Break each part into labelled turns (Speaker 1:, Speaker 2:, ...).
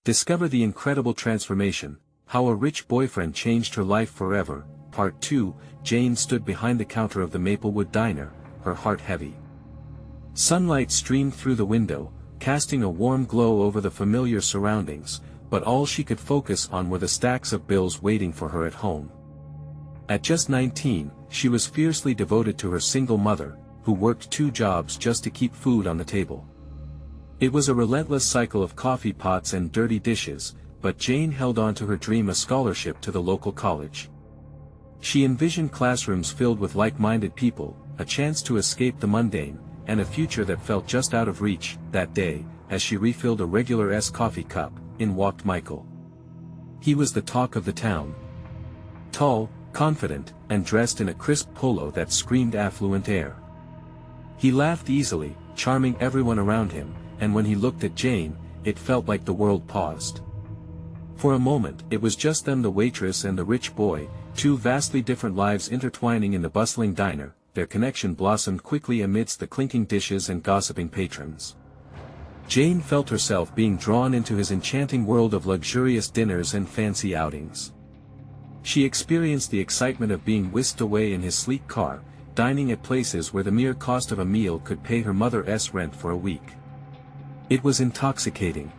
Speaker 1: Discover the incredible transformation, how a rich boyfriend changed her life forever. Part 2, Jane stood behind the counter of the Maplewood diner, her heart heavy. Sunlight streamed through the window, casting a warm glow over the familiar surroundings, but all she could focus on were the stacks of bills waiting for her at home. At just 19, she was fiercely devoted to her single mother, who worked 2 jobs just to keep food on the table. It was a relentless cycle of coffee pots and dirty dishes, but Jane held on to her dream, a scholarship to the local college. She envisioned classrooms filled with like-minded people, a chance to escape the mundane, and a future that felt just out of reach. That day, as she refilled a regular coffee cup, in walked Michael. He was the talk of the town. Tall, confident, and dressed in a crisp polo that screamed affluent air. He laughed easily, charming everyone around him, and when he looked at Jane, it felt like the world paused. For a moment, it was just them, the waitress and the rich boy, 2 vastly different lives intertwining in the bustling diner. Their connection blossomed quickly amidst the clinking dishes and gossiping patrons. Jane felt herself being drawn into his enchanting world of luxurious dinners and fancy outings. She experienced the excitement of being whisked away in his sleek car, dining at places where the mere cost of a meal could pay her mother's rent for a week. It was intoxicating.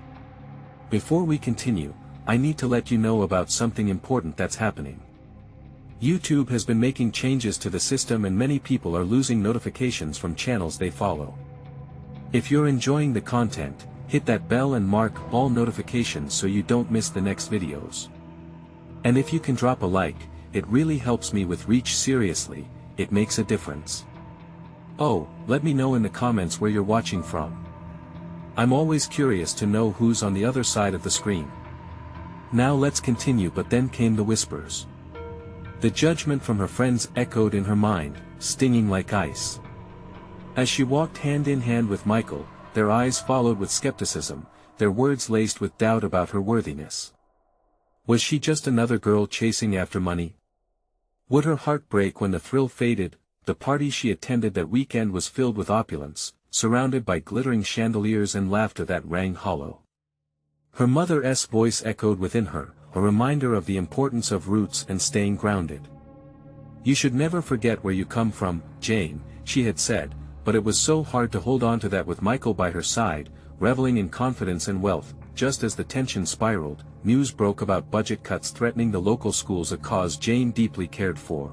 Speaker 1: Before we continue, I need to let you know about something important that's happening. YouTube has been making changes to the system and many people are losing notifications from channels they follow. If you're enjoying the content, hit that bell and mark all notifications so you don't miss the next videos. And if you can drop a like, it really helps me with reach. Seriously, it makes a difference. Oh, let me know in the comments where you're watching from. I'm always curious to know who's on the other side of the screen. Now let's continue. But then came the whispers. The judgment from her friends echoed in her mind, stinging like ice. As she walked hand in hand with Michael, their eyes followed with skepticism, their words laced with doubt about her worthiness. Was she just another girl chasing after money? Would her heart break when the thrill faded? The party she attended that weekend was filled with opulence, surrounded by glittering chandeliers and laughter that rang hollow. Her mother's voice echoed within her, a reminder of the importance of roots and staying grounded. You should never forget where you come from, Jane, she had said, but it was so hard to hold on to that with Michael by her side, reveling in confidence and wealth. Just as the tension spiraled, news broke about budget cuts threatening the local schools, a cause Jane deeply cared for.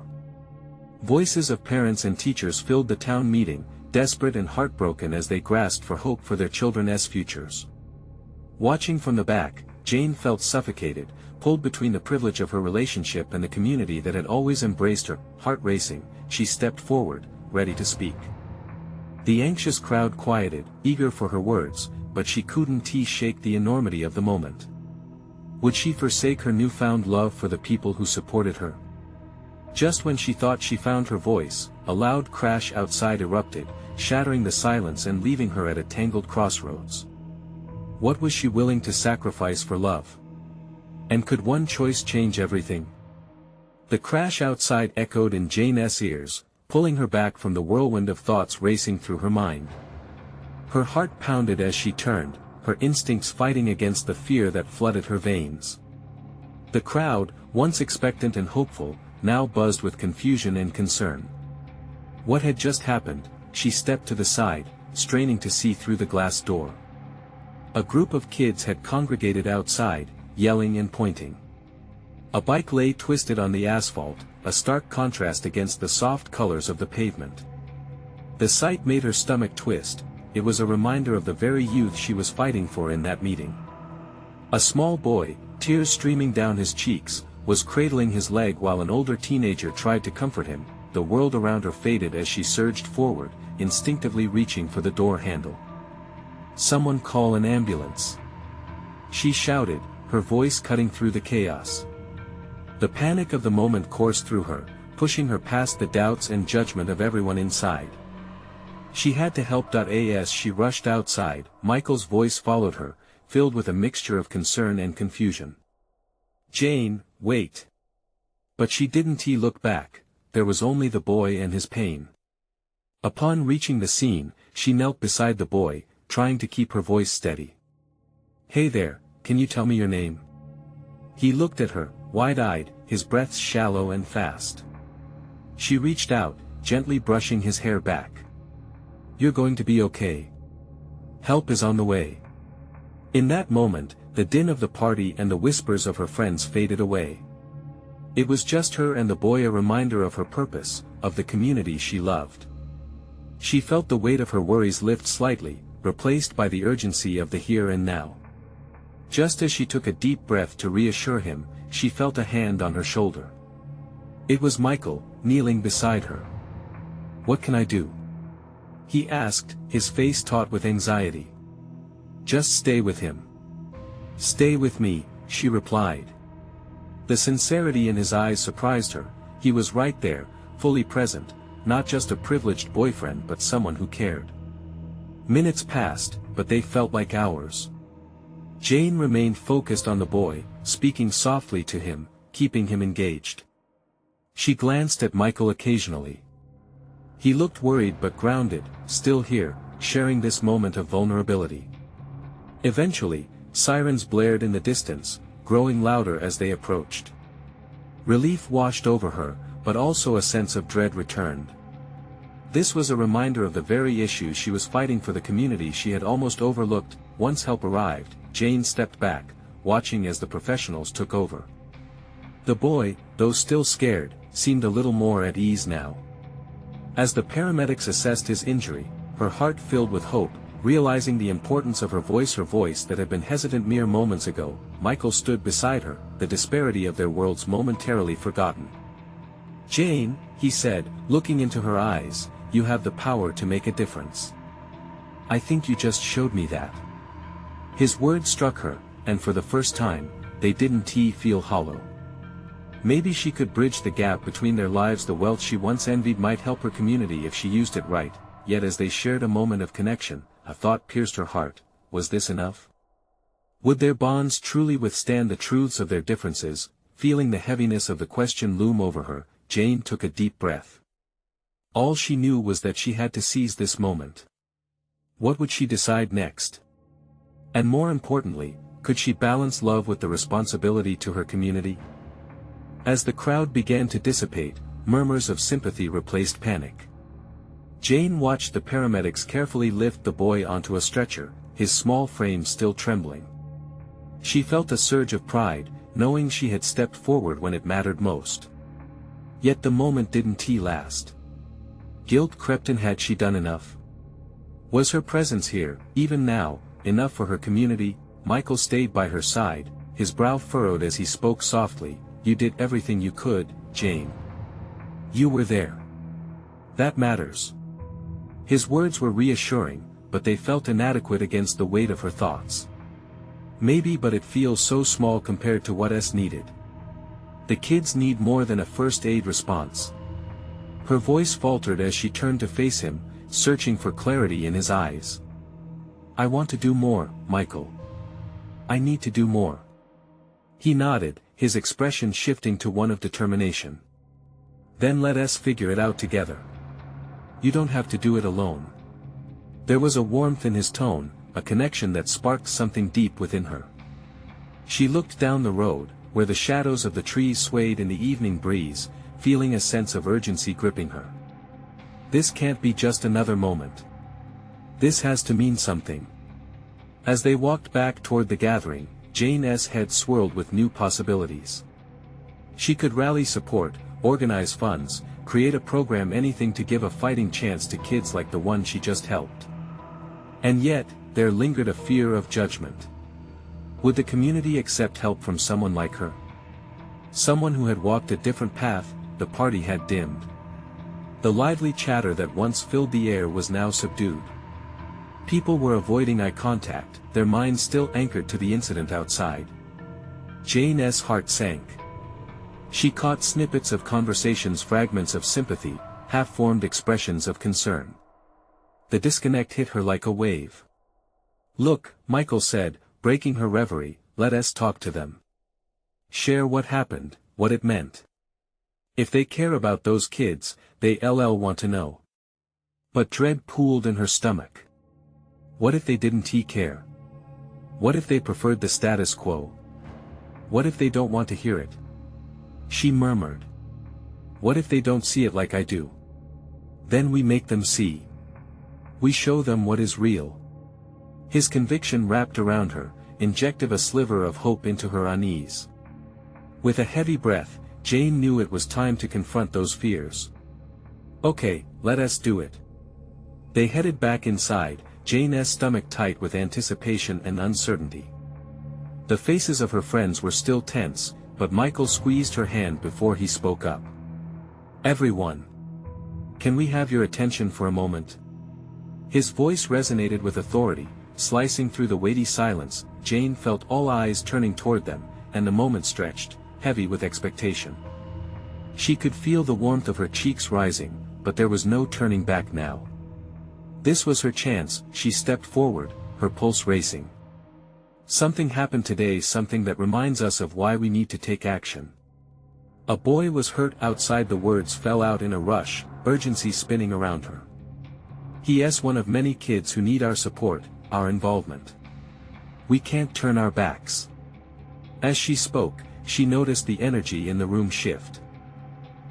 Speaker 1: Voices of parents and teachers filled the town meeting, desperate and heartbroken as they grasped for hope for their children's futures. Watching from the back, Jane felt suffocated, pulled between the privilege of her relationship and the community that had always embraced her. Heart racing, she stepped forward, ready to speak. The anxious crowd quieted, eager for her words, but she couldn't shake the enormity of the moment. Would she forsake her newfound love for the people who supported her? Just when she thought she found her voice, a loud crash outside erupted, shattering the silence and leaving her at a tangled crossroads. What was she willing to sacrifice for love? And could one choice change everything? The crash outside echoed in Jane's ears, pulling her back from the whirlwind of thoughts racing through her mind. Her heart pounded as she turned, her instincts fighting against the fear that flooded her veins. The crowd, once expectant and hopeful, now buzzed with confusion and concern. What had just happened? She stepped to the side, straining to see through the glass door. A group of kids had congregated outside, yelling and pointing. A bike lay twisted on the asphalt, a stark contrast against the soft colors of the pavement. The sight made her stomach twist. It was a reminder of the very youth she was fighting for in that meeting. A small boy, tears streaming down his cheeks, was cradling his leg while an older teenager tried to comfort him. The world around her faded as she surged forward, instinctively reaching for the door handle. "Someone call an ambulance!" she shouted, her voice cutting through the chaos. The panic of the moment coursed through her, pushing her past the doubts and judgment of everyone inside. She had to help. As she rushed outside, Michael's voice followed her, filled with a mixture of concern and confusion. "Jane, wait!" But she didn't look back. There was only the boy and his pain. Upon reaching the scene, she knelt beside the boy, trying to keep her voice steady. "Hey there, can you tell me your name? He looked at her, wide-eyed, his breaths shallow and fast. She reached out, gently brushing his hair back. You're going to be okay. Help is on the way. In that moment, the din of the party and the whispers of her friends faded away. It was just her and the boy, a reminder of her purpose, of the community she loved. She felt the weight of her worries lift slightly, replaced by the urgency of the here and now. Just as she took a deep breath to reassure him, she felt a hand on her shoulder. It was Michael, kneeling beside her. What can I do? He asked, his face taut with anxiety. Just stay with him. Stay with me, she replied. The sincerity in his eyes surprised her. He was right there, fully present, not just a privileged boyfriend but someone who cared. Minutes passed, but they felt like hours. Jane remained focused on the boy, speaking softly to him, keeping him engaged. She glanced at Michael occasionally. He looked worried but grounded, still here, sharing this moment of vulnerability. Eventually, sirens blared in the distance, growing louder as they approached. Relief washed over her, but also a sense of dread returned. This was a reminder of the very issues she was fighting for, the community she had almost overlooked. Once help arrived, Jane stepped back, watching as the professionals took over. The boy, though still scared, seemed a little more at ease now. As the paramedics assessed his injury, her heart filled with hope, realizing the importance of her voice that had been hesitant mere moments ago. Michael stood beside her, the disparity of their worlds momentarily forgotten. Jane, he said, looking into her eyes, you have the power to make a difference. I think you just showed me that. His words struck her, and for the first time, they didn't feel hollow. Maybe she could bridge the gap between their lives. The wealth she once envied might help her community if she used it right. Yet as they shared a moment of connection, a thought pierced her heart. Was this enough? Would their bonds truly withstand the truths of their differences? Feeling the heaviness of the question loom over her, Jane took a deep breath. All she knew was that she had to seize this moment. What would she decide next? And more importantly, could she balance love with the responsibility to her community? As the crowd began to dissipate, murmurs of sympathy replaced panic. Jane watched the paramedics carefully lift the boy onto a stretcher, his small frame still trembling. She felt a surge of pride, knowing she had stepped forward when it mattered most. Yet the moment didn't last. Guilt crept in. Had she done enough? Was her presence here, even now, enough for her community? Michael stayed by her side, his brow furrowed as he spoke softly. You did everything you could, Jane. You were there. That matters. His words were reassuring, but they felt inadequate against the weight of her thoughts. Maybe, but it feels so small compared to what is needed. The kids need more than a first aid response. Her voice faltered as she turned to face him, searching for clarity in his eyes. I want to do more, Michael. I need to do more. He nodded, his expression shifting to one of determination. Then let us figure it out together. You don't have to do it alone. There was a warmth in his tone, a connection that sparked something deep within her. She looked down the road, where the shadows of the trees swayed in the evening breeze, feeling a sense of urgency gripping her. This can't be just another moment. This has to mean something. As they walked back toward the gathering, Jane's head swirled with new possibilities. She could rally support, organize funds, create a program, anything to give a fighting chance to kids like the one she just helped. And yet, there lingered a fear of judgment. Would the community accept help from someone like her? Someone who had walked a different path. The party had dimmed. The lively chatter that once filled the air was now subdued. People were avoiding eye contact, their minds still anchored to the incident outside. Jane's heart sank. She caught snippets of conversations, fragments of sympathy, half-formed expressions of concern. The disconnect hit her like a wave. Look, Michael said, breaking her reverie, let us talk to them. Share what happened, what it meant. If they care about those kids, they want to know. But dread pooled in her stomach. What if they didn't care? What if they preferred the status quo? What if they don't want to hear it? She murmured. What if they don't see it like I do? Then we make them see. We show them what is real. His conviction wrapped around her, injected a sliver of hope into her unease. With a heavy breath, Jane knew it was time to confront those fears. Okay, let us do it. They headed back inside, Jane's stomach tight with anticipation and uncertainty. The faces of her friends were still tense, but Michael squeezed her hand before he spoke up. Everyone. Can we have your attention for a moment? His voice resonated with authority, slicing through the weighty silence. Jane felt all eyes turning toward them, and the moment stretched, heavy with expectation. She could feel the warmth of her cheeks rising, but there was no turning back now. This was her chance. She stepped forward, her pulse racing. Something happened today, something that reminds us of why we need to take action. A boy was hurt outside. The words fell out in a rush, urgency spinning around her. He is one of many kids who need our support, our involvement. We can't turn our backs. As she spoke, she noticed the energy in the room shift.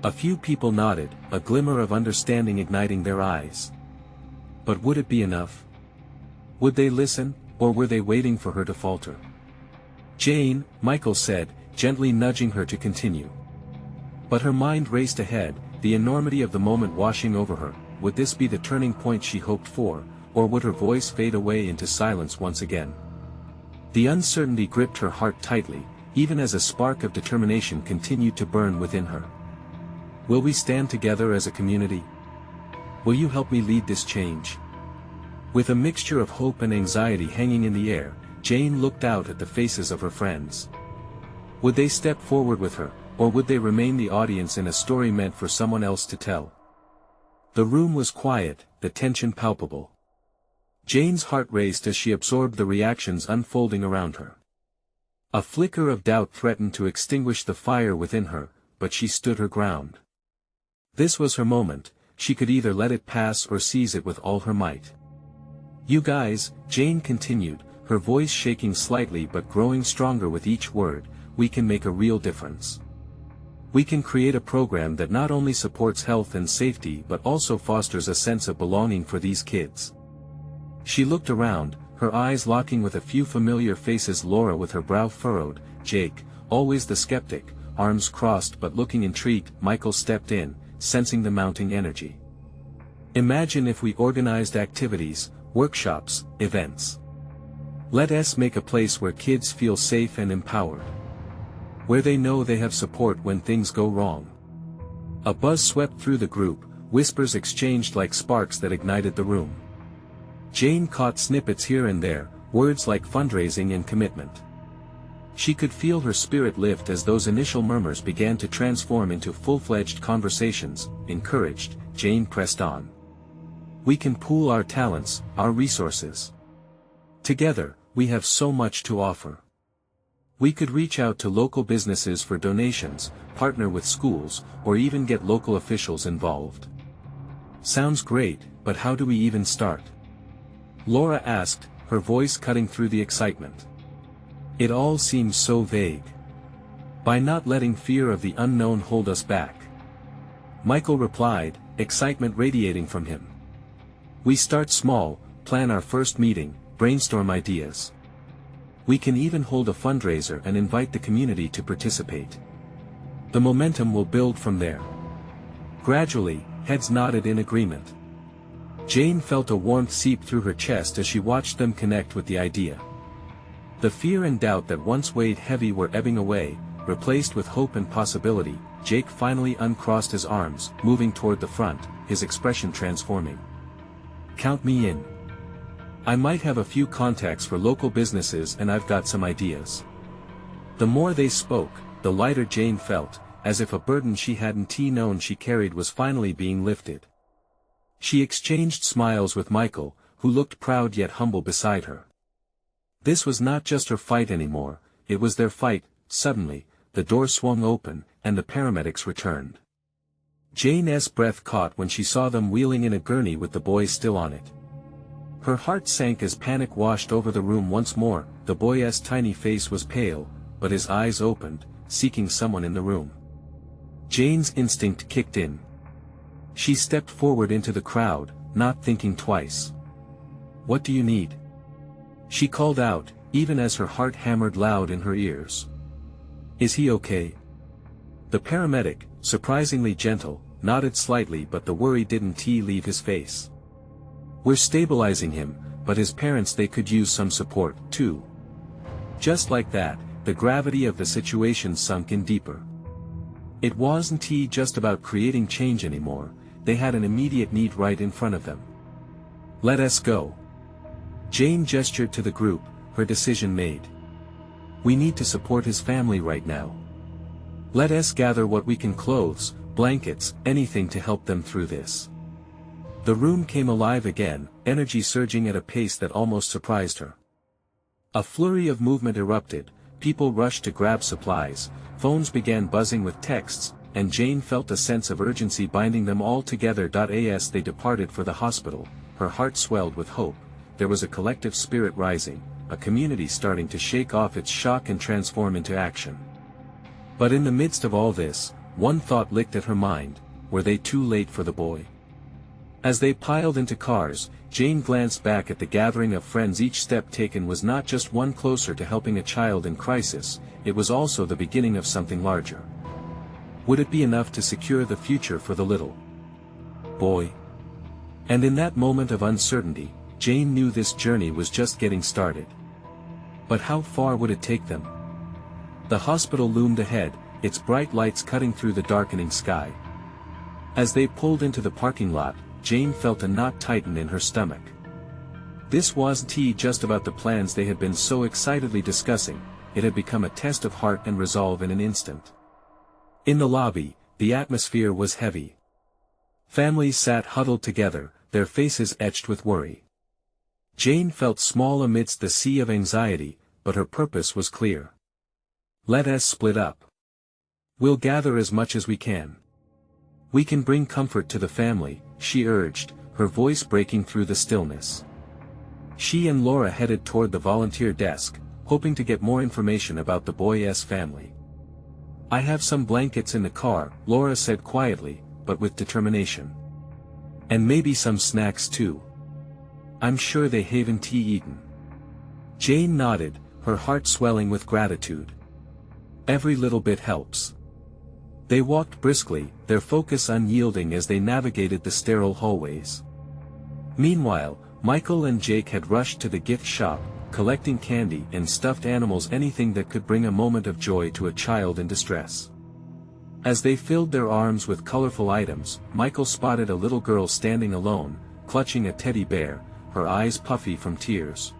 Speaker 1: A few people nodded, a glimmer of understanding igniting their eyes. But would it be enough? Would they listen, or were they waiting for her to falter? Jane, Michael said, gently nudging her to continue. But her mind raced ahead, the enormity of the moment washing over her. Would this be the turning point she hoped for, or would her voice fade away into silence once again? The uncertainty gripped her heart tightly, even as a spark of determination continued to burn within her. Will we stand together as a community? Will you help me lead this change? With a mixture of hope and anxiety hanging in the air, Jane looked out at the faces of her friends. Would they step forward with her, or would they remain the audience in a story meant for someone else to tell? The room was quiet, the tension palpable. Jane's heart raced as she absorbed the reactions unfolding around her. A flicker of doubt threatened to extinguish the fire within her, but she stood her ground. This was her moment. She could either let it pass or seize it with all her might. You guys, Jane continued, her voice shaking slightly but growing stronger with each word, we can make a real difference. We can create a program that not only supports health and safety but also fosters a sense of belonging for these kids. She looked around, her eyes locking with a few familiar faces. Laura with her brow furrowed, Jake, always the skeptic, arms crossed but looking intrigued. Michael stepped in, sensing the mounting energy. Imagine if we organized activities, workshops, events. Let us make a place where kids feel safe and empowered. Where they know they have support when things go wrong. A buzz swept through the group, whispers exchanged like sparks that ignited the room. Jane caught snippets here and there, words like fundraising and commitment. She could feel her spirit lift as those initial murmurs began to transform into full-fledged conversations. Encouraged, Jane pressed on. We can pool our talents, our resources. Together, we have so much to offer. We could reach out to local businesses for donations, partner with schools, or even get local officials involved. Sounds great, but how do we even start? Laura asked, her voice cutting through the excitement. It all seems so vague. By not letting fear of the unknown hold us back. Michael replied, excitement radiating from him. We start small, plan our first meeting, brainstorm ideas. We can even hold a fundraiser and invite the community to participate. The momentum will build from there. Gradually, heads nodded in agreement. Jane felt a warmth seep through her chest as she watched them connect with the idea. The fear and doubt that once weighed heavy were ebbing away, replaced with hope and possibility. Jake finally uncrossed his arms, moving toward the front, his expression transforming. Count me in. I might have a few contacts for local businesses and I've got some ideas. The more they spoke, the lighter Jane felt, as if a burden she hadn't known she carried was finally being lifted. She exchanged smiles with Michael, who looked proud yet humble beside her. This was not just her fight anymore, it was their fight. Suddenly, the door swung open, and the paramedics returned. Jane's breath caught when she saw them wheeling in a gurney with the boy still on it. Her heart sank as panic washed over the room once more. The boy's tiny face was pale, but his eyes opened, seeking someone in the room. Jane's instinct kicked in. She stepped forward into the crowd, not thinking twice. "What do you need?" she called out, even as her heart hammered loud in her ears. "Is he okay?" The paramedic, surprisingly gentle, nodded slightly, but the worry didn't leave his face. "We're stabilizing him, but his parents, they could use some support, too." Just like that, the gravity of the situation sunk in deeper. It wasn't just about creating change anymore, they had an immediate need right in front of them. "Let us go." Jane gestured to the group, her decision made. "We need to support his family right now. Let us gather what we can: clothes, blankets, anything to help them through this." The room came alive again, energy surging at a pace that almost surprised her. A flurry of movement erupted, people rushed to grab supplies, phones began buzzing with texts, and Jane felt a sense of urgency binding them all together. As they departed for the hospital, her heart swelled with hope. There was a collective spirit rising, a community starting to shake off its shock and transform into action. But in the midst of all this, one thought licked at her mind: were they too late for the boy? As they piled into cars, Jane glanced back at the gathering of friends. Each step taken was not just one closer to helping a child in crisis, it was also the beginning of something larger. Would it be enough to secure the future for the little boy? And in that moment of uncertainty, Jane knew this journey was just getting started. But how far would it take them? The hospital loomed ahead, its bright lights cutting through the darkening sky. As they pulled into the parking lot, Jane felt a knot tighten in her stomach. This wasn't just about the plans they had been so excitedly discussing, it had become a test of heart and resolve in an instant. In the lobby, the atmosphere was heavy. Families sat huddled together, their faces etched with worry. Jane felt small amidst the sea of anxiety, but her purpose was clear. "Let us split up. We'll gather as much as we can. We can bring comfort to the family," she urged, her voice breaking through the stillness. She and Laura headed toward the volunteer desk, hoping to get more information about the boy's family. "I have some blankets in the car," Laura said quietly, but with determination. "And maybe some snacks too. I'm sure they haven't eaten." Jane nodded, her heart swelling with gratitude. Every little bit helps. They walked briskly, their focus unyielding as they navigated the sterile hallways. Meanwhile, Michael and Jake had rushed to the gift shop, collecting candy and stuffed animals, anything that could bring a moment of joy to a child in distress. As they filled their arms with colorful items, Michael spotted a little girl standing alone, clutching a teddy bear, her eyes puffy from tears.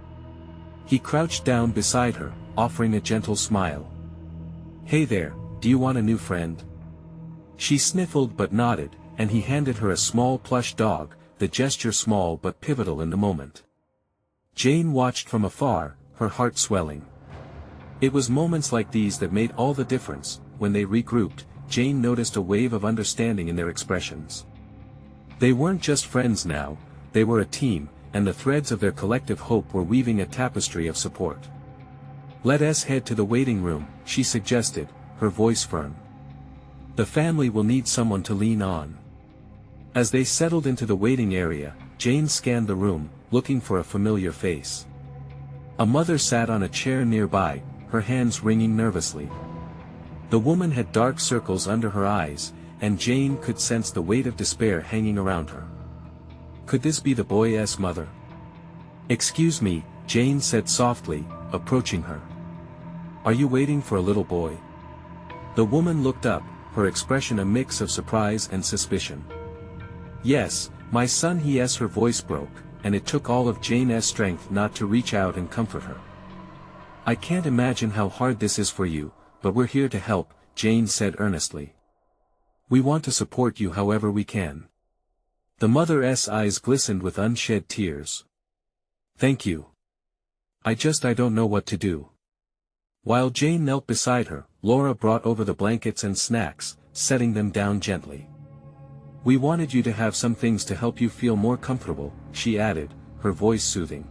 Speaker 1: He crouched down beside her, offering a gentle smile. "Hey there, do you want a new friend?" She sniffled but nodded, and he handed her a small plush dog, the gesture small but pivotal in the moment. Jane watched from afar, her heart swelling. It was moments like these that made all the difference. When they regrouped, Jane noticed a wave of understanding in their expressions. They weren't just friends now, they were a team, and the threads of their collective hope were weaving a tapestry of support. "Let us head to the waiting room," she suggested, her voice firm. "The family will need someone to lean on." As they settled into the waiting area, Jane scanned the room, looking for a familiar face. A mother sat on a chair nearby, her hands wringing nervously. The woman had dark circles under her eyes, and Jane could sense the weight of despair hanging around her. Could this be the boy's mother? "Excuse me," Jane said softly, approaching her. "Are you waiting for a little boy?" The woman looked up, her expression a mix of surprise and suspicion. "Yes, my son," her voice broke, and it took all of Jane's strength not to reach out and comfort her. "I can't imagine how hard this is for you, but we're here to help," Jane said earnestly. "We want to support you however we can." The mother's eyes glistened with unshed tears. "Thank you. I don't know what to do." While Jane knelt beside her, Laura brought over the blankets and snacks, setting them down gently. "We wanted you to have some things to help you feel more comfortable," she added, her voice soothing.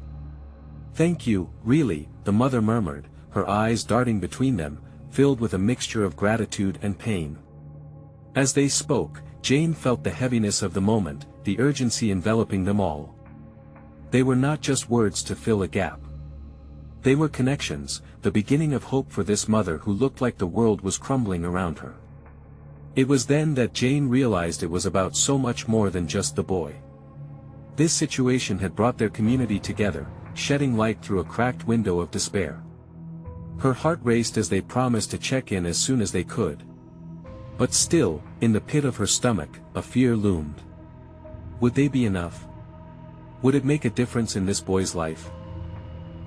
Speaker 1: "Thank you, really," the mother murmured, her eyes darting between them, filled with a mixture of gratitude and pain. As they spoke, Jane felt the heaviness of the moment, the urgency enveloping them all. They were not just words to fill a gap. They were connections, the beginning of hope for this mother who looked like the world was crumbling around her. It was then that Jane realized it was about so much more than just the boy. This situation had brought their community together, shedding light through a cracked window of despair. Her heart raced as they promised to check in as soon as they could. But still, in the pit of her stomach, a fear loomed. Would they be enough? Would it make a difference in this boy's life?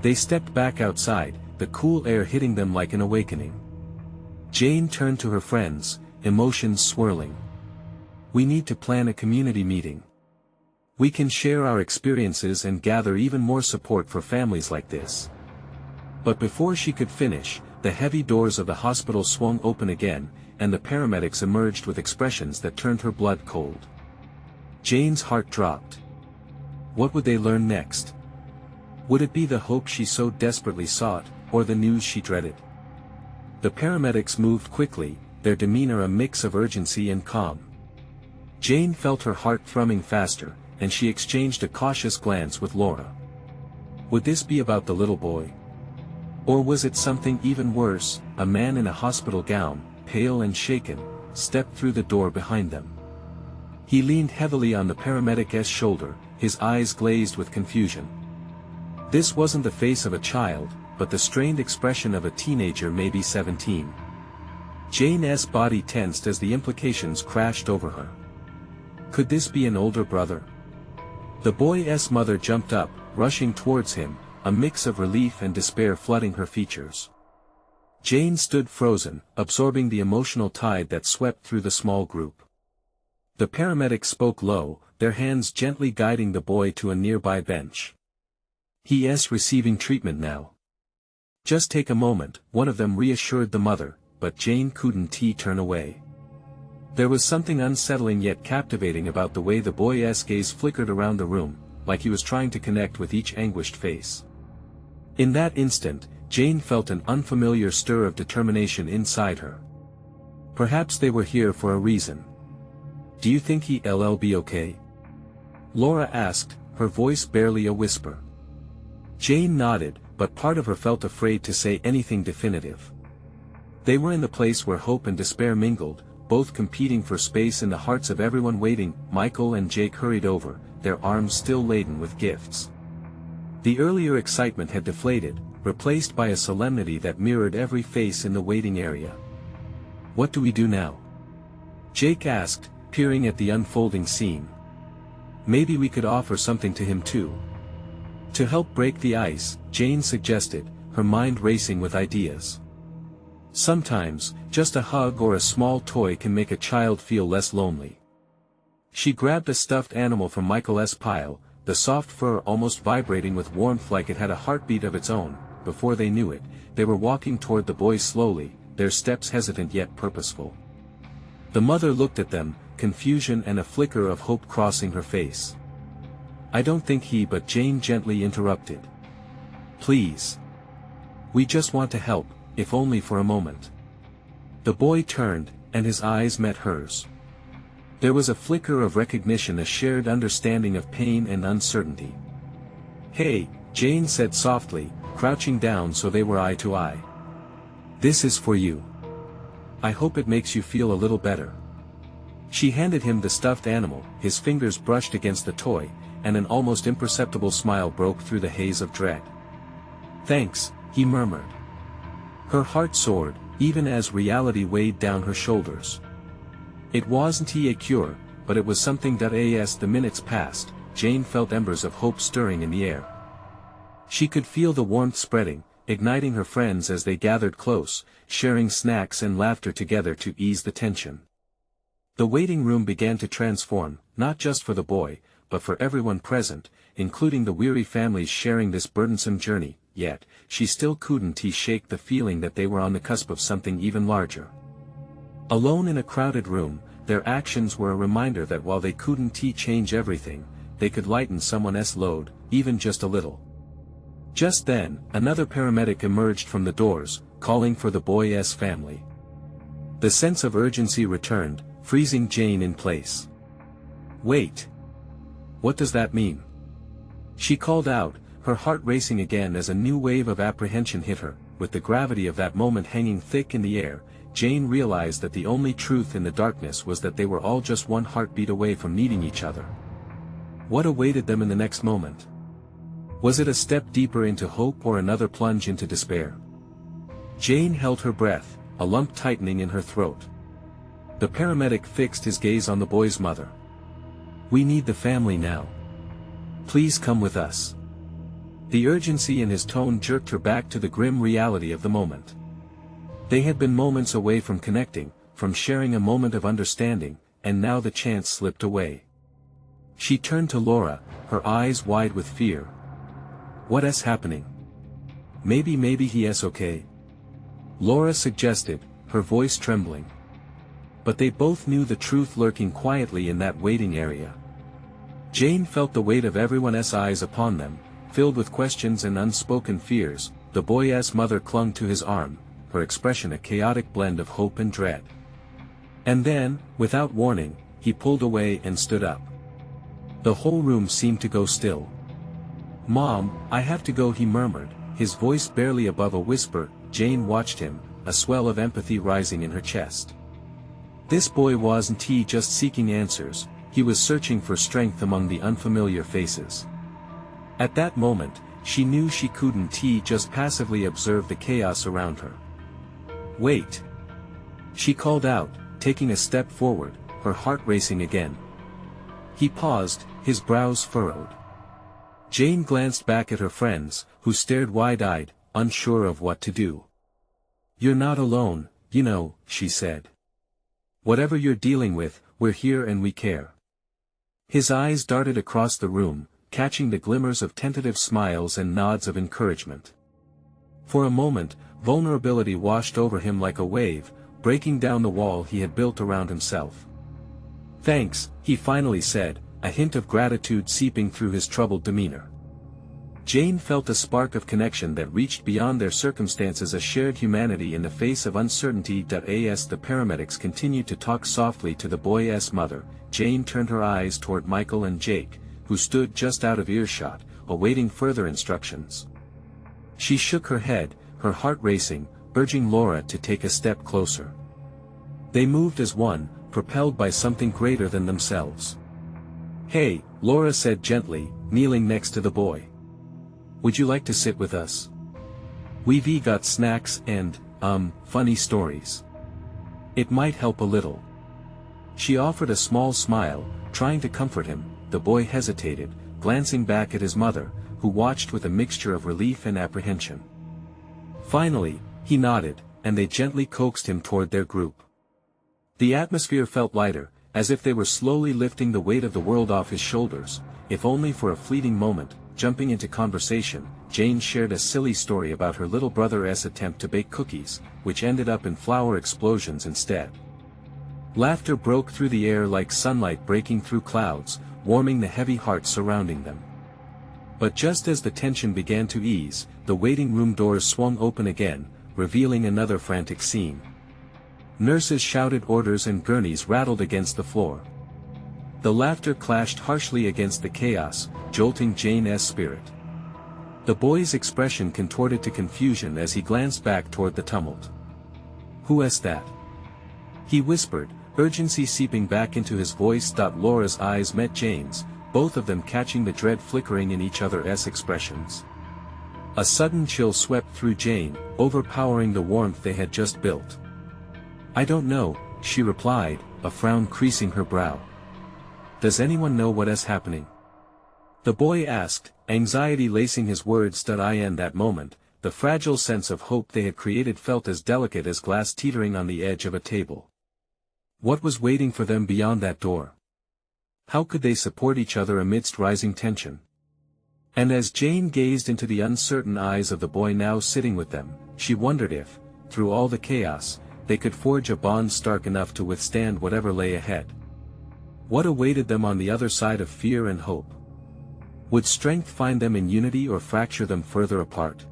Speaker 1: They stepped back outside, the cool air hitting them like an awakening. Jane turned to her friends, emotions swirling. "We need to plan a community meeting. We can share our experiences and gather even more support for families like this." But before she could finish, the heavy doors of the hospital swung open again, and the paramedics emerged with expressions that turned her blood cold. Jane's heart dropped. What would they learn next? Would it be the hope she so desperately sought, or the news she dreaded? The paramedics moved quickly, their demeanor a mix of urgency and calm. Jane felt her heart thrumming faster, and she exchanged a cautious glance with Laura. Would this be about the little boy? Or was it something even worse? A man in a hospital gown, pale and shaken, stepped through the door behind them. He leaned heavily on the paramedic's shoulder, his eyes glazed with confusion. This wasn't the face of a child, but the strained expression of a teenager, maybe 17. Jane's body tensed as the implications crashed over her. Could this be an older brother? The boy's mother jumped up, rushing towards him, a mix of relief and despair flooding her features. Jane stood frozen, absorbing the emotional tide that swept through the small group. The paramedics spoke low, their hands gently guiding the boy to a nearby bench. "He's receiving treatment now. Just take a moment," one of them reassured the mother, but Jane couldn't turn away. There was something unsettling yet captivating about the way the boy's gaze flickered around the room, like he was trying to connect with each anguished face. In that instant, Jane felt an unfamiliar stir of determination inside her. Perhaps they were here for a reason. "Do you think he'll be okay?" Laura asked, her voice barely a whisper. Jane nodded, but part of her felt afraid to say anything definitive. They were in the place where hope and despair mingled, both competing for space in the hearts of everyone waiting. Michael and Jake hurried over, their arms still laden with gifts. The earlier excitement had deflated, replaced by a solemnity that mirrored every face in the waiting area. "What do we do now?" Jake asked, peering at the unfolding scene. "Maybe we could offer something to him too." To help break the ice, Jane suggested, her mind racing with ideas. "Sometimes, just a hug or a small toy can make a child feel less lonely." She grabbed a stuffed animal from Michael's pile, the soft fur almost vibrating with warmth like it had a heartbeat of its own. Before they knew it, they were walking toward the boy slowly, their steps hesitant yet purposeful. The mother looked at them, confusion and a flicker of hope crossing her face. "I don't think but Jane gently interrupted. "Please. We just want to help, if only for a moment." The boy turned, and his eyes met hers. There was a flicker of recognition, a shared understanding of pain and uncertainty. "Hey," Jane said softly, crouching down so they were eye to eye. "This is for you. I hope it makes you feel a little better." She handed him the stuffed animal, his fingers brushed against the toy, and an almost imperceptible smile broke through the haze of dread. "Thanks," he murmured. Her heart soared, even as reality weighed down her shoulders. It wasn't a cure, but it was something. As the minutes passed, Jane felt embers of hope stirring in the air. She could feel the warmth spreading, igniting her friends as they gathered close, sharing snacks and laughter together to ease the tension. The waiting room began to transform, not just for the boy, but for everyone present, including the weary families sharing this burdensome journey. Yet, she still couldn't shake the feeling that they were on the cusp of something even larger. Alone in a crowded room, their actions were a reminder that while they couldn't change everything, they could lighten someone else's load, even just a little. Just then, another paramedic emerged from the doors, calling for the boy's family. The sense of urgency returned, freezing Jane in place. "Wait. What does that mean?" She called out, her heart racing again as a new wave of apprehension hit her. With the gravity of that moment hanging thick in the air, Jane realized that the only truth in the darkness was that they were all just one heartbeat away from needing each other. What awaited them in the next moment? Was it a step deeper into hope or another plunge into despair? Jane held her breath, a lump tightening in her throat. The paramedic fixed his gaze on the boy's mother. "We need the family now. Please come with us." The urgency in his tone jerked her back to the grim reality of the moment. They had been moments away from connecting, from sharing a moment of understanding, and now the chance slipped away. She turned to Laura, her eyes wide with fear. "What is happening? Maybe he is okay," Laura suggested, her voice trembling. But they both knew the truth lurking quietly in that waiting area. Jane felt the weight of everyone's eyes upon them, filled with questions and unspoken fears. The boy's mother clung to his arm, her expression a chaotic blend of hope and dread. And then, without warning, he pulled away and stood up. The whole room seemed to go still. "Mom, I have to go," he murmured, his voice barely above a whisper. Jane watched him, a swell of empathy rising in her chest. This boy wasn't just seeking answers, he was searching for strength among the unfamiliar faces. At that moment, she knew she couldn't just passively observe the chaos around her. "Wait!" she called out, taking a step forward, her heart racing again. He paused, his brows furrowed. Jane glanced back at her friends, who stared wide-eyed, unsure of what to do. "You're not alone, you know," she said. "Whatever you're dealing with, we're here and we care." His eyes darted across the room, catching the glimmers of tentative smiles and nods of encouragement. For a moment, vulnerability washed over him like a wave, breaking down the wall he had built around himself. "Thanks," he finally said, a hint of gratitude seeping through his troubled demeanor. Jane felt a spark of connection that reached beyond their circumstances, a shared humanity in the face of uncertainty. As the paramedics continued to talk softly to the boy's mother, Jane turned her eyes toward Michael and Jake, who stood just out of earshot, awaiting further instructions. She shook her head, her heart racing, urging Laura to take a step closer. They moved as one, propelled by something greater than themselves. "Hey," Laura said gently, kneeling next to the boy. "Would you like to sit with us? We've got snacks and, funny stories. It might help a little." She offered a small smile, trying to comfort him. The boy hesitated, glancing back at his mother, who watched with a mixture of relief and apprehension. Finally, he nodded, and they gently coaxed him toward their group. The atmosphere felt lighter, as if they were slowly lifting the weight of the world off his shoulders. If only for a fleeting moment, jumping into conversation, Jane shared a silly story about her little brother's attempt to bake cookies, which ended up in flour explosions instead. Laughter broke through the air like sunlight breaking through clouds, warming the heavy hearts surrounding them. But just as the tension began to ease, the waiting room doors swung open again, revealing another frantic scene. Nurses shouted orders and gurneys rattled against the floor. The laughter clashed harshly against the chaos, jolting Jane's spirit. The boy's expression contorted to confusion as he glanced back toward the tumult. "Who is that?" he whispered, urgency seeping back into his voice. Laura's eyes met Jane's, both of them catching the dread flickering in each other's expressions. A sudden chill swept through Jane, overpowering the warmth they had just built. "I don't know," she replied, a frown creasing her brow. "Does anyone know what is happening?" the boy asked, anxiety lacing his words. In that moment, the fragile sense of hope they had created felt as delicate as glass teetering on the edge of a table. What was waiting for them beyond that door? How could they support each other amidst rising tension? And as Jane gazed into the uncertain eyes of the boy now sitting with them, she wondered if, through all the chaos, they could forge a bond stark enough to withstand whatever lay ahead. What awaited them on the other side of fear and hope? Would strength find them in unity or fracture them further apart?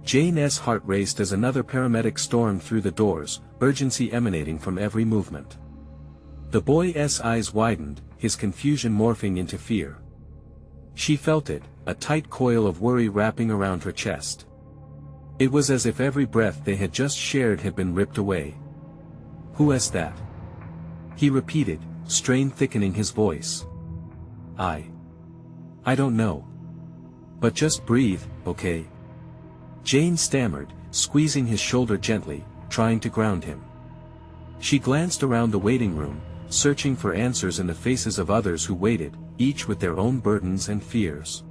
Speaker 1: Jane's heart raced as another paramedic stormed through the doors, urgency emanating from every movement. The boy's eyes widened, his confusion morphing into fear. She felt it, a tight coil of worry wrapping around her chest. It was as if every breath they had just shared had been ripped away. "Who is that?" he repeated, strain thickening his voice. I don't know. But just breathe, okay?" Jane stammered, squeezing his shoulder gently, trying to ground him. She glanced around the waiting room, searching for answers in the faces of others who waited, each with their own burdens and fears.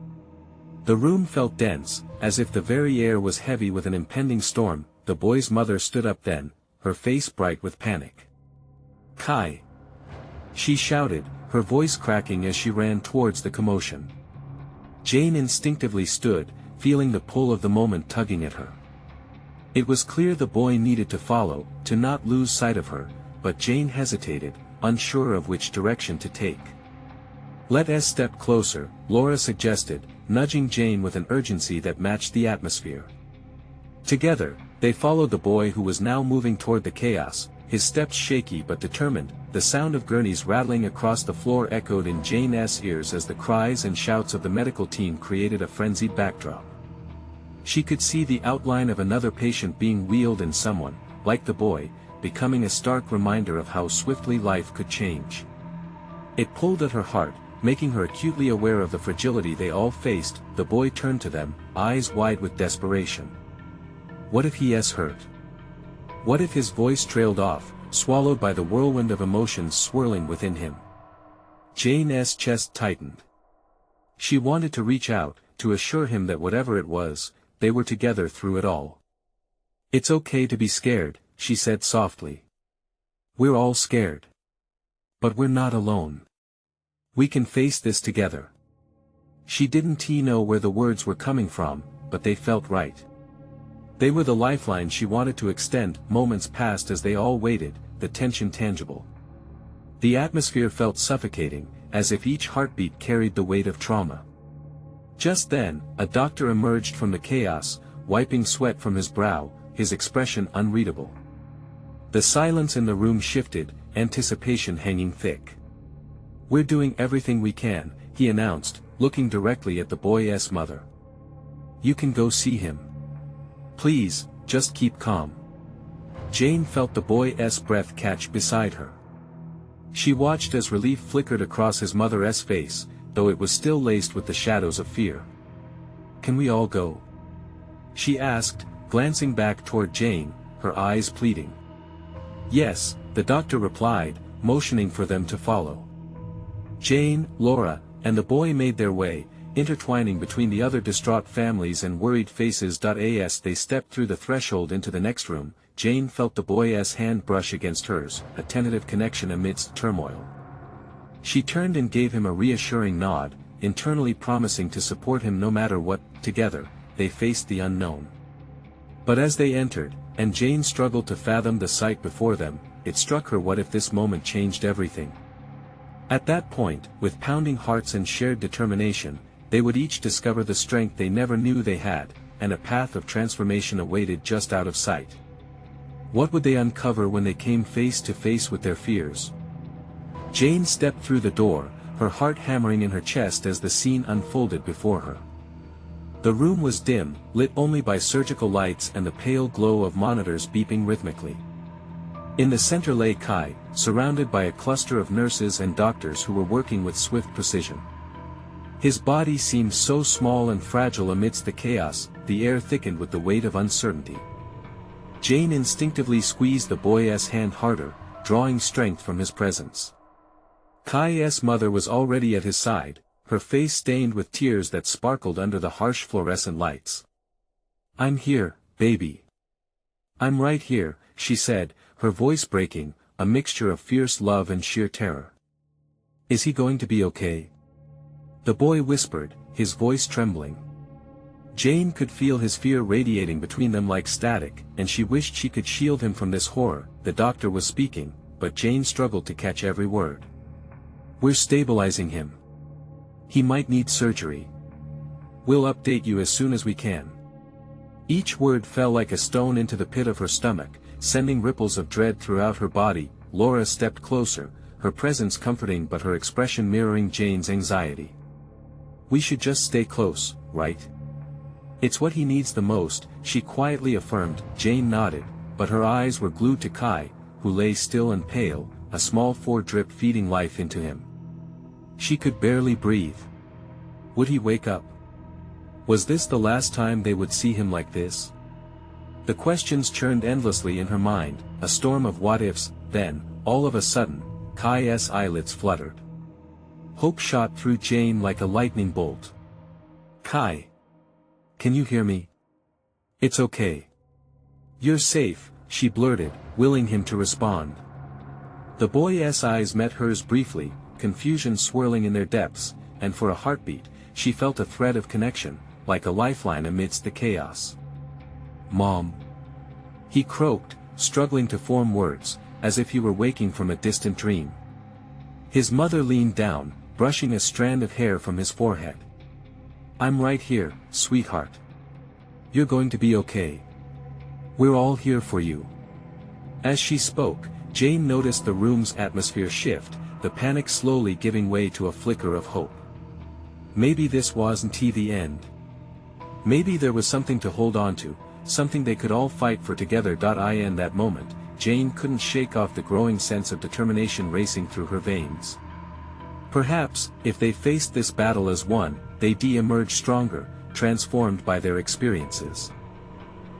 Speaker 1: The room felt dense, as if the very air was heavy with an impending storm. The boy's mother stood up then, her face bright with panic. "Kai!" she shouted, her voice cracking as she ran towards the commotion. Jane instinctively stood, feeling the pull of the moment tugging at her. It was clear the boy needed to follow, to not lose sight of her, but Jane hesitated, unsure of which direction to take. "Let us step closer," Laura suggested, nudging Jane with an urgency that matched the atmosphere. Together, they followed the boy who was now moving toward the chaos, his steps shaky but determined. The sound of gurneys rattling across the floor echoed in Jane's ears as the cries and shouts of the medical team created a frenzied backdrop. She could see the outline of another patient being wheeled and someone, like the boy, becoming a stark reminder of how swiftly life could change. It pulled at her heart, making her acutely aware of the fragility they all faced. The boy turned to them, eyes wide with desperation. What if he is hurt? What if his voice trailed off, swallowed by the whirlwind of emotions swirling within him? Jane's chest tightened. She wanted to reach out, to assure him that whatever it was, they were together through it all. "It's okay to be scared," she said softly. "We're all scared. But we're not alone. We can face this together." She didn't know where the words were coming from, but they felt right. They were the lifeline she wanted to extend. Moments passed as they all waited, the tension tangible. The atmosphere felt suffocating, as if each heartbeat carried the weight of trauma. Just then, a doctor emerged from the chaos, wiping sweat from his brow, his expression unreadable. The silence in the room shifted, anticipation hanging thick. "We're doing everything we can," he announced, looking directly at the boy's mother. "You can go see him. Please, just keep calm." Jane felt the boy's breath catch beside her. She watched as relief flickered across his mother's face, though it was still laced with the shadows of fear. "Can we all go?" she asked, glancing back toward Jane, her eyes pleading. "Yes," the doctor replied, motioning for them to follow. Jane, Laura, and the boy made their way, intertwining between the other distraught families and worried faces. As they stepped through the threshold into the next room, Jane felt the boy's hand brush against hers, a tentative connection amidst turmoil. She turned and gave him a reassuring nod, internally promising to support him no matter what. Together, they faced the unknown. But as they entered, and Jane struggled to fathom the sight before them, it struck her, what if this moment changed everything? At that point, with pounding hearts and shared determination, they would each discover the strength they never knew they had, and a path of transformation awaited just out of sight. What would they uncover when they came face to face with their fears? Jane stepped through the door, her heart hammering in her chest as the scene unfolded before her. The room was dim, lit only by surgical lights and the pale glow of monitors beeping rhythmically. In the center lay Kai, surrounded by a cluster of nurses and doctors who were working with swift precision. His body seemed so small and fragile amidst the chaos. The air thickened with the weight of uncertainty. Jane instinctively squeezed the boy's hand harder, drawing strength from his presence. Kai's mother was already at his side, her face stained with tears that sparkled under the harsh fluorescent lights. "I'm here, baby. I'm right here," she said, her voice breaking, a mixture of fierce love and sheer terror. "Is he going to be okay?" the boy whispered, his voice trembling. Jane could feel his fear radiating between them like static, and she wished she could shield him from this horror. The doctor was speaking, but Jane struggled to catch every word. "We're stabilizing him. He might need surgery. We'll update you as soon as we can. Each word fell like a stone into the pit of her stomach, sending ripples of dread throughout her body. Laura stepped closer, her presence comforting but her expression mirroring Jane's anxiety. We should just stay close, right? It's what he needs the most, she quietly affirmed. Jane nodded, but her eyes were glued to Kai, who lay still and pale, a small drip feeding life into him. She could barely breathe. Would he wake up? Was this the last time they would see him like this? The questions churned endlessly in her mind, a storm of what-ifs. Then, all of a sudden, Kai's eyelids fluttered. Hope shot through Jane like a lightning bolt. Kai! Can you hear me? It's okay. You're safe, she blurted, willing him to respond. The boy's eyes met hers briefly, confusion swirling in their depths, and for a heartbeat, she felt a thread of connection, like a lifeline amidst the chaos. Mom. He croaked, struggling to form words, as if he were waking from a distant dream. His mother leaned down, brushing a strand of hair from his forehead. I'm right here, sweetheart. You're going to be okay. We're all here for you. As she spoke, Jane noticed the room's atmosphere shift, the panic slowly giving way to a flicker of hope. Maybe this wasn't the end. Maybe there was something to hold on to, something they could all fight for together. In that moment, Jane couldn't shake off the growing sense of determination racing through her veins. Perhaps, if they faced this battle as one, they'd emerge stronger, transformed by their experiences.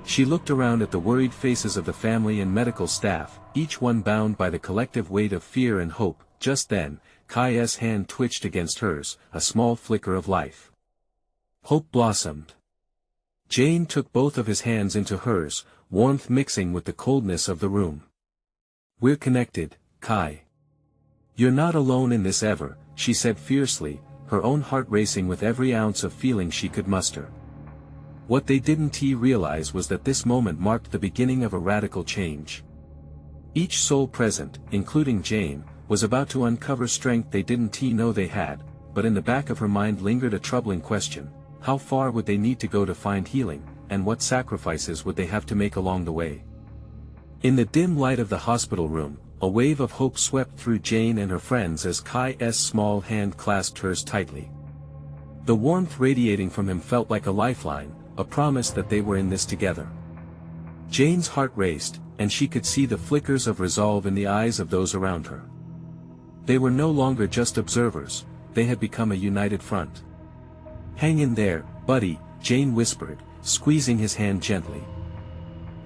Speaker 1: She looked around at the worried faces of the family and medical staff, each one bound by the collective weight of fear and hope. Just then, Kai's hand twitched against hers, a small flicker of life. Hope blossomed. Jane took both of his hands into hers, warmth mixing with the coldness of the room. We're connected, Kai. You're not alone in this ever, she said fiercely, her own heart racing with every ounce of feeling she could muster. What they didn't realize was that this moment marked the beginning of a radical change. Each soul present, including Jane, was about to uncover strength they didn't know they had, but in the back of her mind lingered a troubling question: how far would they need to go to find healing, and what sacrifices would they have to make along the way? In the dim light of the hospital room, a wave of hope swept through Jane and her friends as Kai's small hand clasped hers tightly. The warmth radiating from him felt like a lifeline, a promise that they were in this together. Jane's heart raced, and she could see the flickers of resolve in the eyes of those around her. They were no longer just observers, they had become a united front. Hang in there, buddy, Jane whispered, squeezing his hand gently.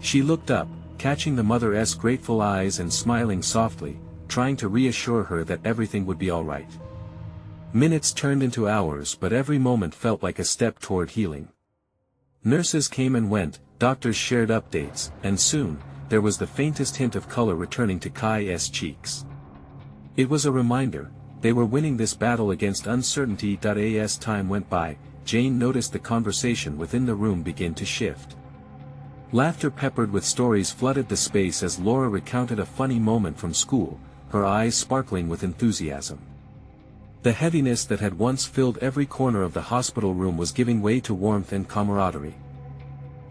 Speaker 1: She looked up, catching the mother's grateful eyes and smiling softly, trying to reassure her that everything would be all right. Minutes turned into hours, but every moment felt like a step toward healing. Nurses came and went, doctors shared updates, and soon, there was the faintest hint of color returning to Kai's cheeks. It was a reminder, they were winning this battle against uncertainty. As time went by, Jane noticed the conversation within the room begin to shift. Laughter peppered with stories flooded the space as Laura recounted a funny moment from school, her eyes sparkling with enthusiasm. The heaviness that had once filled every corner of the hospital room was giving way to warmth and camaraderie.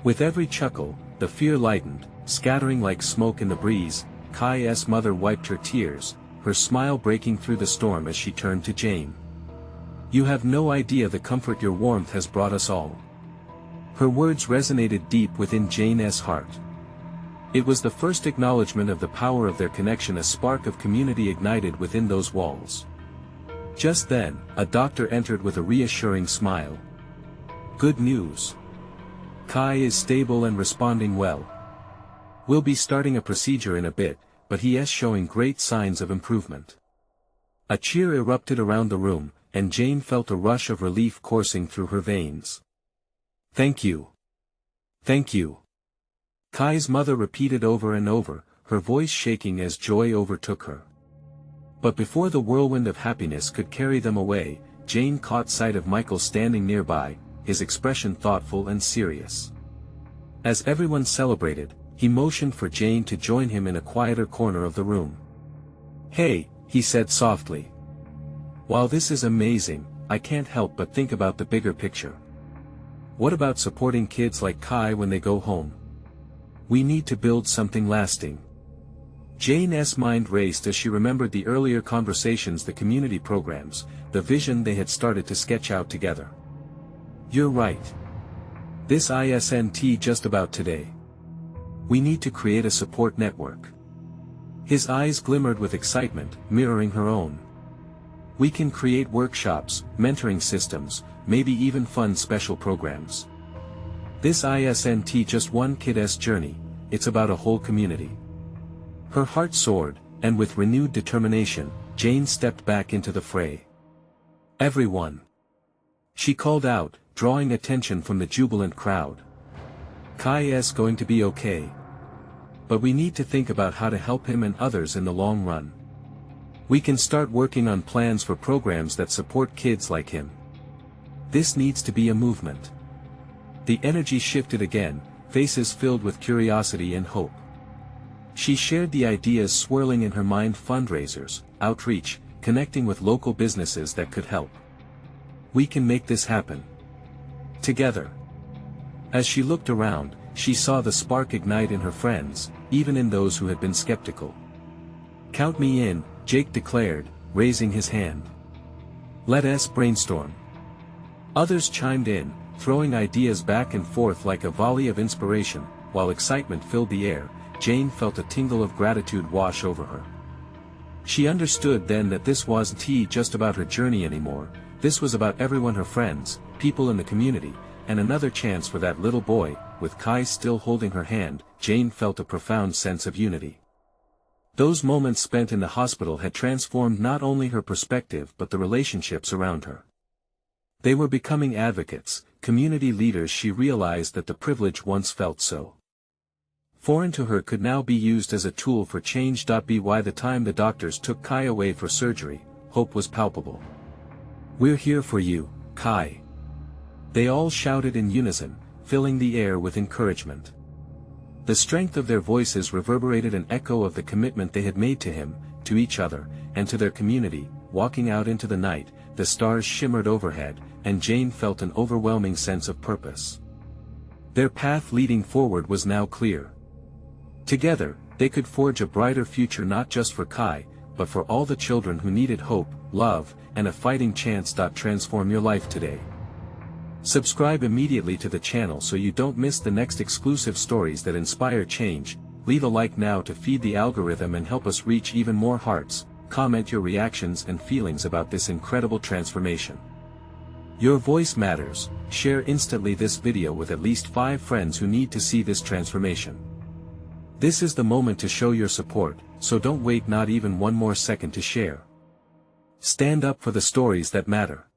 Speaker 1: With every chuckle, the fear lightened, scattering like smoke in the breeze. Kai's mother wiped her tears, her smile breaking through the storm as she turned to Jane. You have no idea the comfort your warmth has brought us all. Her words resonated deep within Jane's heart. It was the first acknowledgement of the power of their connection, a spark of community ignited within those walls. Just then, a doctor entered with a reassuring smile. Good news. Kai is stable and responding well. We'll be starting a procedure in a bit, but he is showing great signs of improvement. A cheer erupted around the room, and Jane felt a rush of relief coursing through her veins. Thank you. Thank you. Kai's mother repeated over and over, her voice shaking as joy overtook her. But before the whirlwind of happiness could carry them away, Jane caught sight of Michael standing nearby, his expression thoughtful and serious. As everyone celebrated, he motioned for Jane to join him in a quieter corner of the room. Hey, he said softly. While this is amazing, I can't help but think about the bigger picture. What about supporting kids like Kai when they go home? We need to build something lasting. Jane's mind raced as she remembered the earlier conversations, the community programs, the vision they had started to sketch out together. You're right. This isn't just about today. We need to create a support network. His eyes glimmered with excitement, mirroring her own. We can create workshops, mentoring systems, maybe even fund special programs. This isn't just one kid's journey, it's about a whole community. Her heart soared, and with renewed determination, Jane stepped back into the fray. Everyone! She called out, drawing attention from the jubilant crowd. Kai is going to be okay. But we need to think about how to help him and others in the long run. We can start working on plans for programs that support kids like him. This needs to be a movement. The energy shifted again, faces filled with curiosity and hope. She shared the ideas swirling in her mind: fundraisers, outreach, connecting with local businesses that could help. We can make this happen. Together. As she looked around, she saw the spark ignite in her friends, even in those who had been skeptical. "Count me in," Jake declared, raising his hand. "Let us brainstorm." Others chimed in, throwing ideas back and forth like a volley of inspiration. While excitement filled the air, Jane felt a tingle of gratitude wash over her. She understood then that this wasn't just about her journey anymore, this was about everyone, her friends, people in the community, and another chance for that little boy. With Kai still holding her hand, Jane felt a profound sense of unity. Those moments spent in the hospital had transformed not only her perspective but the relationships around her. They were becoming advocates, community leaders. She realized that the privilege once felt so foreign to her could now be used as a tool for change. By the time the doctors took Kai away for surgery, hope was palpable. "We're here for you, Kai." They all shouted in unison, filling the air with encouragement. The strength of their voices reverberated an echo of the commitment they had made to him, to each other, and to their community. Walking out into the night, the stars shimmered overhead, and Jane felt an overwhelming sense of purpose. Their path leading forward was now clear. Together, they could forge a brighter future not just for Kai, but for all the children who needed hope, love, and a fighting chance. Transform your life today. Subscribe immediately to the channel so you don't miss the next exclusive stories that inspire change. Leave a like now to feed the algorithm and help us reach even more hearts. Comment your reactions and feelings about this incredible transformation. Your voice matters. Share instantly this video with at least 5 friends who need to see this transformation. This is the moment to show your support, so don't wait not even one more second to share. Stand up for the stories that matter.